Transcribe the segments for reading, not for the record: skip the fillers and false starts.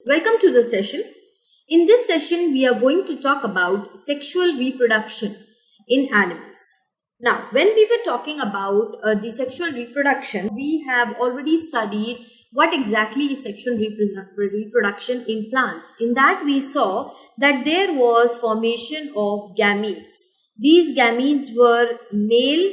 Welcome to the session. In this session, we are going to talk about sexual reproduction in animals. Now, when we were talking about the sexual reproduction, we have already studied what exactly is sexual reproduction in plants. In that, we saw that there was formation of gametes. These gametes were male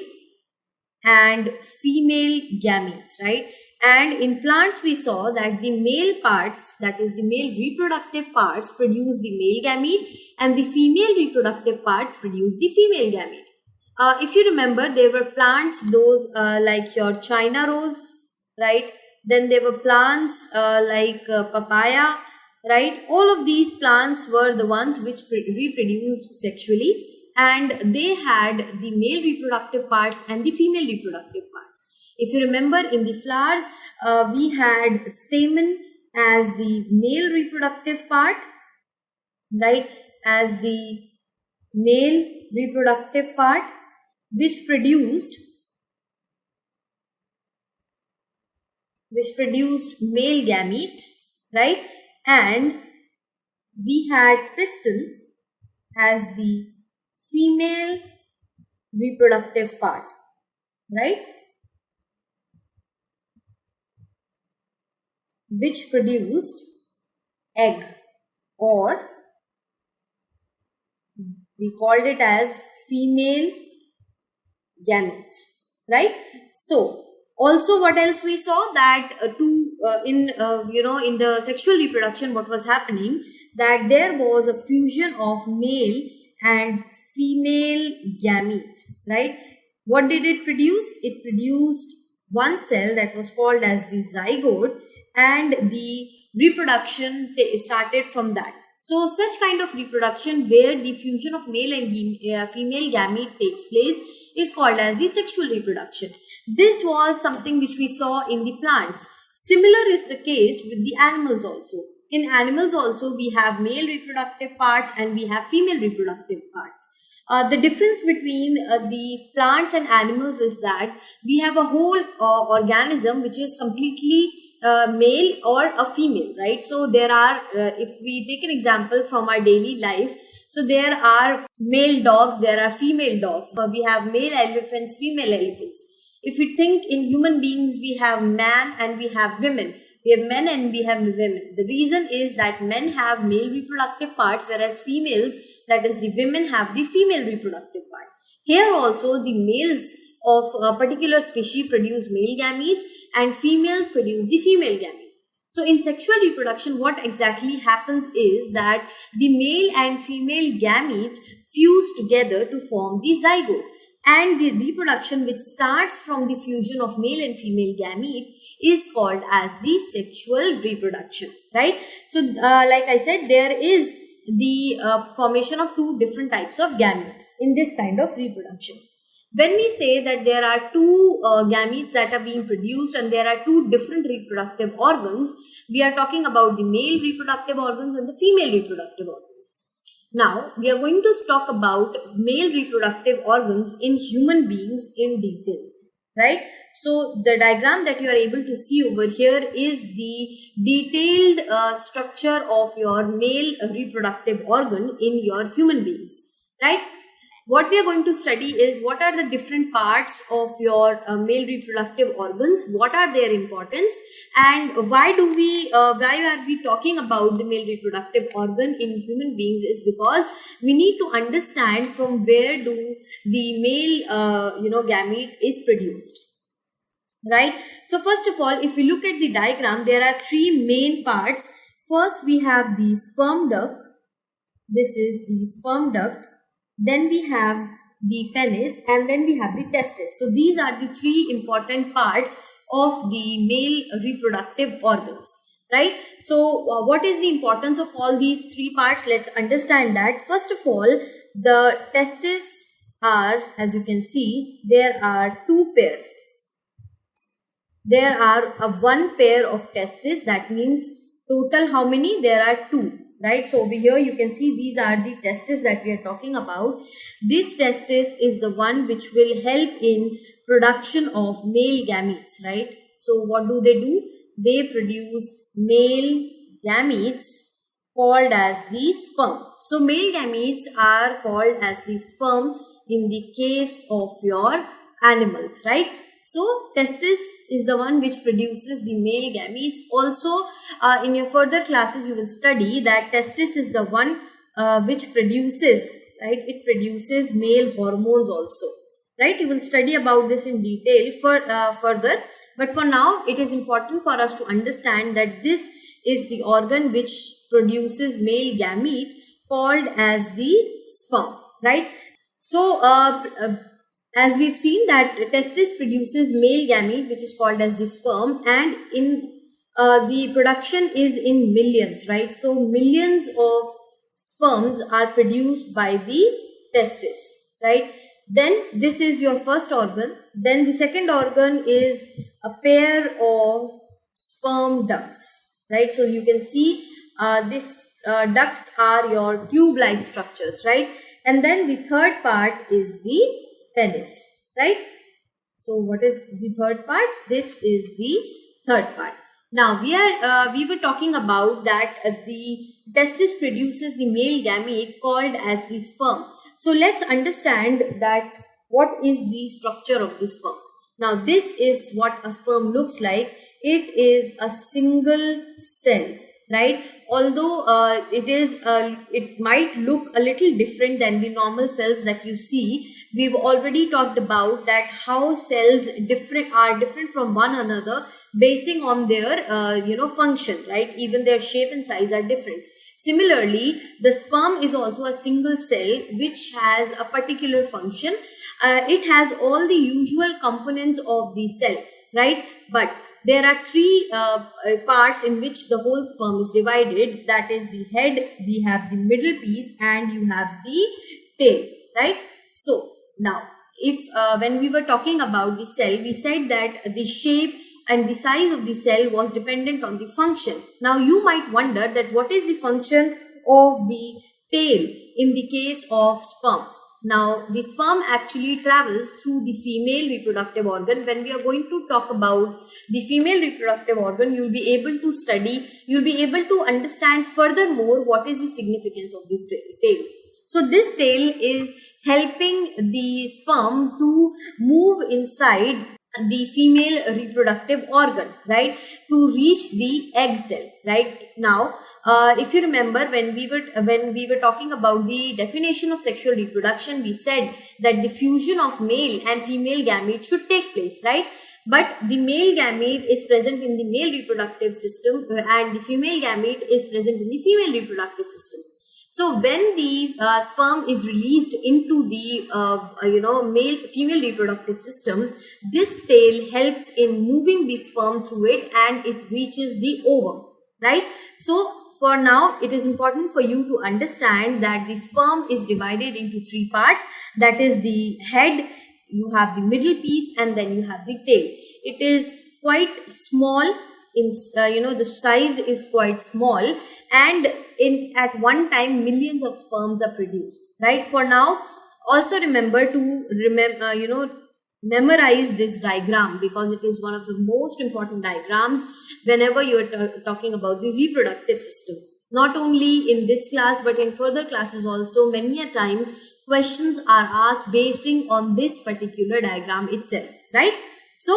and female gametes, right? And in plants, we saw that the male parts, that is the male reproductive parts, produce the male gamete, and the female reproductive parts produce the female gamete. If you remember, there were plants, those like your China rose, right? Then there were plants like papaya, right? All of these plants were the ones which reproduced sexually, and they had the male reproductive parts and the female reproductive parts. If you remember, in the flowers, we had stamen as the male reproductive part, right? As the male reproductive part, which produced male gamete, right? And we had pistil as the female reproductive part, right? Which produced egg, or we called it as female gamete, right? So also, what else we saw, that in the sexual reproduction, what was happening, that there was a fusion of male and female gamete, right? What did it produce? It produced one cell that was called as the zygote, and the reproduction started from that. So such kind of reproduction where the fusion of male and female gamete takes place is called as the sexual reproduction. This was something which we saw in the plants. Similar is the case with the animals also. In animals also, we have male reproductive parts and we have female reproductive parts. The difference between the plants and animals is that we have a whole organism which is completely male or a female, right? So there are, if we take an example from our daily life, so there are male dogs, there are female dogs. We have male elephants, female elephants. If we think in human beings, we have man and we have women. We have men and we have women. The reason is that men have male reproductive parts, whereas females, that is the women, have the female reproductive part. Here also, the males of a particular species produce male gametes and females produce the female gamete. So in sexual reproduction, what exactly happens is that the male and female gamete fuse together to form the zygote. And the reproduction which starts from the fusion of male and female gamete is called as the sexual reproduction, right? So like I said, there is the formation of two different types of gamete in this kind of reproduction. When we say that there are two gametes that are being produced and there are two different reproductive organs, we are talking about the male reproductive organs and the female reproductive organs. Now, we are going to talk about male reproductive organs in human beings in detail, right? So, the diagram that you are able to see over here is the detailed structure of your male reproductive organ in your human beings, right? What we are going to study is what are the different parts of your male reproductive organs, what are their importance, and why are we talking about the male reproductive organ in human beings is because we need to understand from where do the male gamete is produced, right? So first of all, if we look at the diagram, there are three main parts. First, we have the sperm duct. This is the sperm duct. Then we have the penis, and then we have the testis. So these are the three important parts of the male reproductive organs, right? So what is the importance of all these three parts? Let's understand that. First of all, the testes are, as you can see, there are two pairs. There are one pair of testes. That means total how many? There are two. Right, so over here you can see these are the testes that we are talking about. This testis is the one which will help in production of male gametes, right? So what do? They produce male gametes called as the sperm. So male gametes are called as the sperm in the case of your animals, right? So testis is the one which produces the male gametes. Also, in your further classes, you will study that testis is the one which produces, right? It produces male hormones also, right? You will study about this in detail further. But for now, it is important for us to understand that this is the organ which produces male gamete called as the sperm, right? So, as we've seen that testis produces male gamete which is called as the sperm, and in the production is in millions, right? So millions of sperms are produced by the testis, right? Then this is your first organ. Then the second organ is a pair of sperm ducts, right? So you can see this ducts are your tube-like structures, right? And then the third part is the penis, right? So what is the third part? This is the third part. Now we were talking about that the testis produces the male gamete called as the sperm. So let's understand that what is the structure of the sperm. Now this is what a sperm looks like. It is a single cell, right? Although it might look a little different than the normal cells that you see. We've already talked about that how cells are different from one another basing on their function, right? Even their shape and size are different. Similarly, the sperm is also a single cell which has a particular function. It has all the usual components of the cell, right? But there are three parts in which the whole sperm is divided. That is the head, we have the middle piece, and you have the tail, right? So now, if when we were talking about the cell, we said that the shape and the size of the cell was dependent on the function. Now you might wonder that what is the function of the tail in the case of sperm. Now the sperm actually travels through the female reproductive organ. When we are going to talk about the female reproductive organ, you'll be able to understand furthermore what is the significance of the tail. So this tail is helping the sperm to move inside the female reproductive organ, right, to reach the egg cell, right? Now if you remember, when we were talking about the definition of sexual reproduction, we said that the fusion of male and female gametes should take place, right? But the male gamete is present in the male reproductive system and the female gamete is present in the female reproductive system. So when the sperm is released into the female reproductive system, this tail helps in moving the sperm through it and it reaches the ovum, right? So for now, it is important for you to understand that the sperm is divided into three parts. That is the head, you have the middle piece, and then you have the tail. It is quite small. The size is quite small, and at one time millions of sperms are produced, right? For now, also remember to memorize this diagram, because it is one of the most important diagrams whenever you are talking about the reproductive system. Not only in this class but in further classes also, many a times questions are asked basing on this particular diagram itself, right? So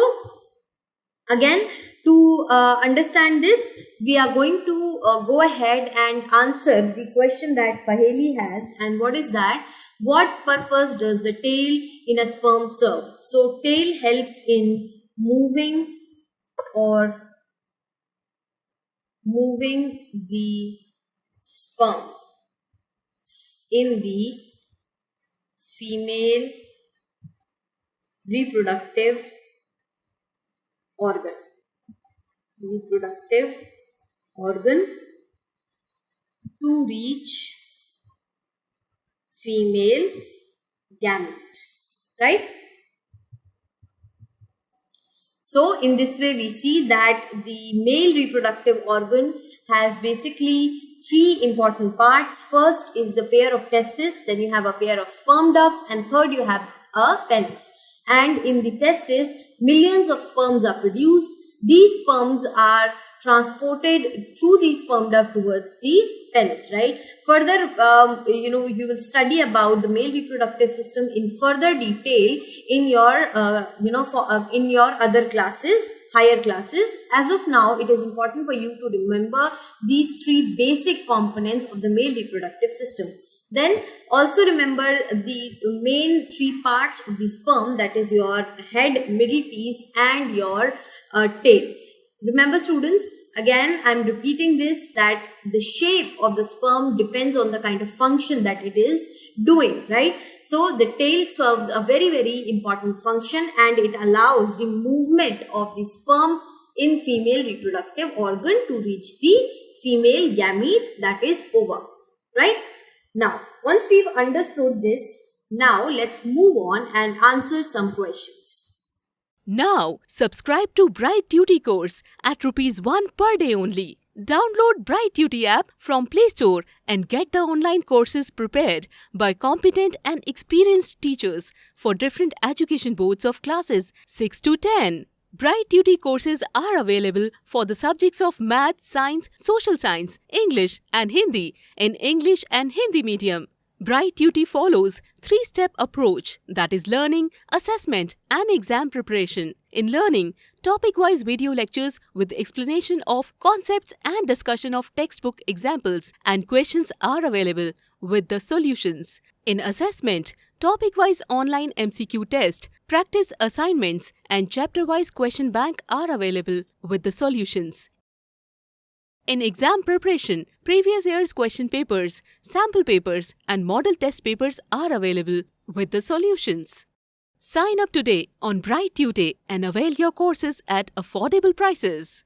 again, to understand this, we are going to go ahead and answer the question that Paheli has. And what is that? What purpose does the tail in a sperm serve? So tail helps in moving the sperm in the female reproductive organ. To reach female gamete, right? So in this way we see that the male reproductive organ has basically three important parts. First is the pair of testis, then you have a pair of sperm duct, and third you have a penis. And in the testis, millions of sperms are produced. These sperms are transported through the sperm duct towards the pelvis, right? Further, you will study about the male reproductive system in further detail in your, in your other classes, higher classes. As of now, it is important for you to remember these three basic components of the male reproductive system. Then also remember the main three parts of the sperm, that is your head, middle piece and your tail. Remember students, again I am repeating this, that the shape of the sperm depends on the kind of function that it is doing, right? So the tail serves a very, very important function, and it allows the movement of the sperm in female reproductive organ to reach the female gamete, that is ova, right? Now, once we've understood this, now let's move on and answer some questions. Now, subscribe to Bright Tutee course at ₹1 per day only. Download Bright Tutee app from Play Store and get the online courses prepared by competent and experienced teachers for different education boards of classes 6 to 10. Bright Tutee courses are available for the subjects of Math, Science, Social Science, English and Hindi in English and Hindi medium. Bright Tutee follows 3-step approach, that is learning, assessment and exam preparation. In learning, topic-wise video lectures with explanation of concepts and discussion of textbook examples and questions are available with the solutions. In assessment, topic-wise online MCQ test, practice assignments and chapter-wise question bank are available with the solutions. In exam preparation, previous year's question papers, sample papers and model test papers are available with the solutions. Sign up today on Bright Tutee and avail your courses at affordable prices.